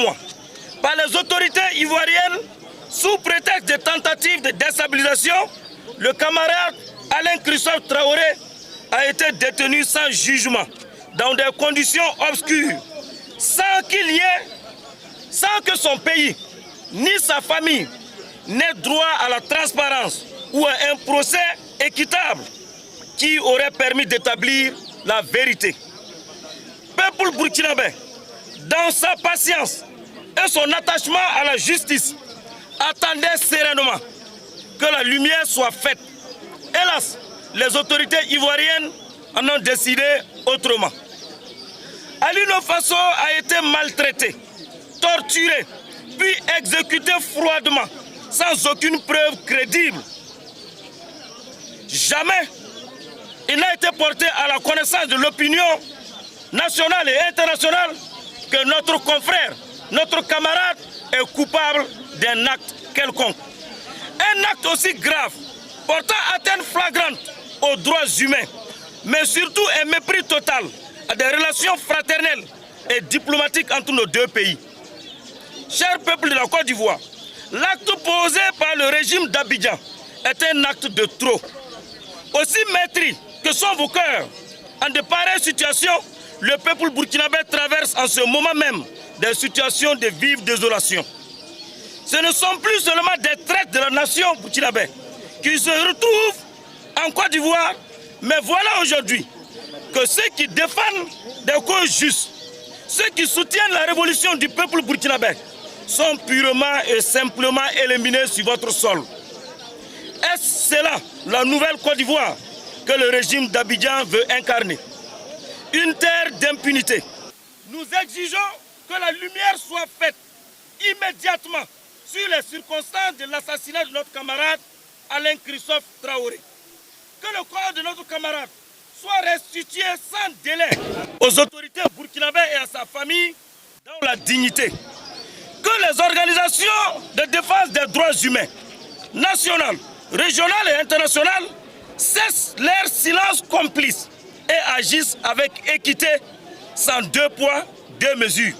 mois par les autorités ivoiriennes sous prétexte de tentatives de déstabilisation. Le camarade Alain Christophe Traoré a été détenu sans jugement, dans des conditions obscures, sans que son pays ni sa famille n'aient droit à la transparence ou à un procès équitable qui aurait permis d'établir la vérité. Peuple burkinabé, dans sa patience et son attachement à la justice, attendait sereinement que la lumière soit faite. Hélas, les autorités ivoiriennes en ont décidé autrement. Alioune Fasso a été maltraité, torturé, puis exécuté froidement, sans aucune preuve crédible. Jamais il n'a été porté à la connaissance de l'opinion nationale et internationale que notre confrère, notre camarade est coupable d'un acte quelconque. Un acte aussi grave, portant atteinte flagrante aux droits humains, mais surtout un mépris total à des relations fraternelles et diplomatiques entre nos deux pays. Cher peuple de la Côte d'Ivoire, l'acte posé par le régime d'Abidjan est un acte de trop. Aussi maîtris que sont vos cœurs, en de pareilles situations, le peuple burkinabé traverse en ce moment même des situations de vive désolation. Ce ne sont plus seulement des traîtres de la nation burkinabé qui se retrouvent en Côte d'Ivoire, mais voilà aujourd'hui que ceux qui défendent des causes justes, ceux qui soutiennent la révolution du peuple burkinabé, sont purement et simplement éliminés sur votre sol. Est-ce cela la nouvelle Côte d'Ivoire que le régime d'Abidjan veut incarner? Une terre d'impunité. Nous exigeons que la lumière soit faite immédiatement sur les circonstances de l'assassinat de notre camarade Alain Christophe Traoré. Que le corps de notre camarade soit restitué sans délai aux autorités burkinabées et à sa famille dans la dignité. Que les organisations de défense des droits humains, nationales, régionales et internationales, cessent leur silence complice et agissent avec équité, sans deux poids, deux mesures.